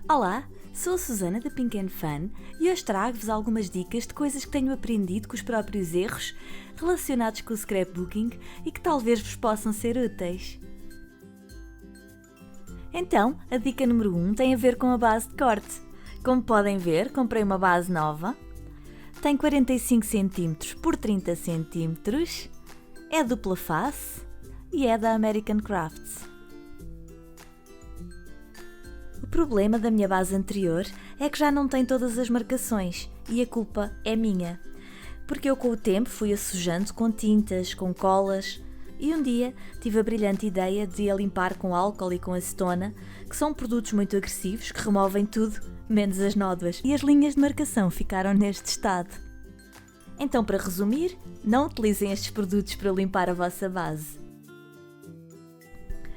Olá, sou a Susana da Pink and Fun e hoje trago-vos algumas dicas de coisas que tenho aprendido com os próprios erros relacionados com o scrapbooking e que talvez vos possam ser úteis. Então, a dica número 1 tem a ver com a base de corte. Como podem ver, comprei uma base nova, tem 45 cm por 30 cm, é dupla face e é da American Crafts. O problema da minha base anterior é que já não tem todas as marcações e a culpa é minha, porque eu com o tempo fui a sujando com tintas, com colas e um dia tive a brilhante ideia de a limpar com álcool e com acetona, que são produtos muito agressivos que removem tudo, menos as nódoas, e as linhas de marcação ficaram neste estado. Então, para resumir, não utilizem estes produtos para limpar a vossa base.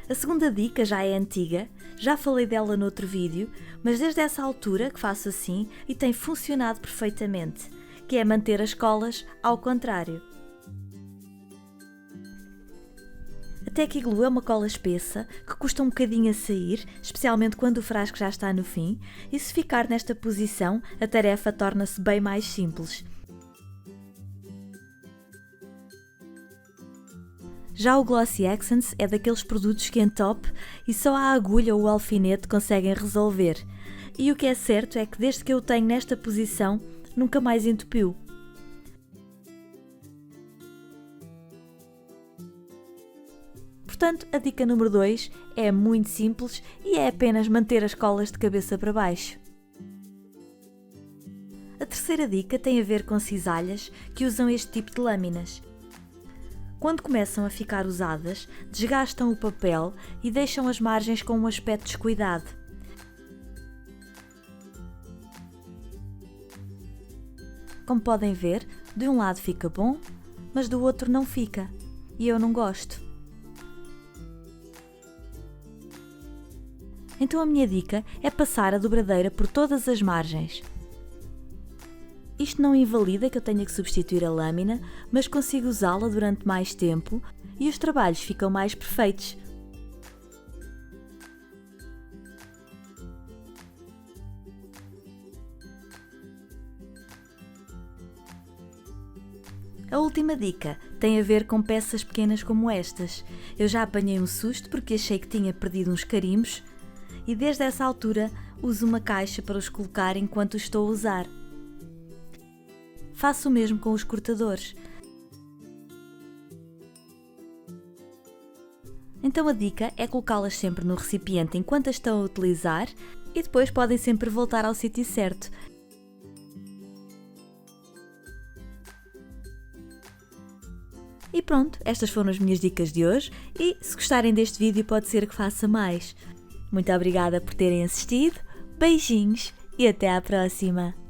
A segunda dica já é antiga, já falei dela noutro vídeo, mas desde essa altura que faço assim e tem funcionado perfeitamente, que é manter as colas ao contrário. A Tacky Glue é uma cola espessa que custa um bocadinho a sair, especialmente quando o frasco já está no fim, e se ficar nesta posição a tarefa torna-se bem mais simples. Já o Glossy Accents é daqueles produtos que entope e só a agulha ou o alfinete conseguem resolver. E o que é certo é que desde que eu o tenho nesta posição, nunca mais entupiu. Portanto, a dica número 2 é muito simples e é apenas manter as colas de cabeça para baixo. A terceira dica tem a ver com cisalhas que usam este tipo de lâminas. Quando começam a ficar usadas, desgastam o papel e deixam as margens com um aspecto descuidado. Como podem ver, de um lado fica bom, mas do outro não fica, e eu não gosto. Então a minha dica é passar a dobradeira por todas as margens. Isto não invalida que eu tenha que substituir a lâmina, mas consigo usá-la durante mais tempo e os trabalhos ficam mais perfeitos. A última dica tem a ver com peças pequenas como estas. Eu já apanhei um susto porque achei que tinha perdido uns carimbos e desde essa altura uso uma caixa para os colocar enquanto os estou a usar. Faço o mesmo com os cortadores. Então a dica é colocá-las sempre no recipiente enquanto as estão a utilizar e depois podem sempre voltar ao sítio certo. E pronto, estas foram as minhas dicas de hoje e se gostarem deste vídeo pode ser que faça mais. Muito obrigada por terem assistido, beijinhos e até à próxima!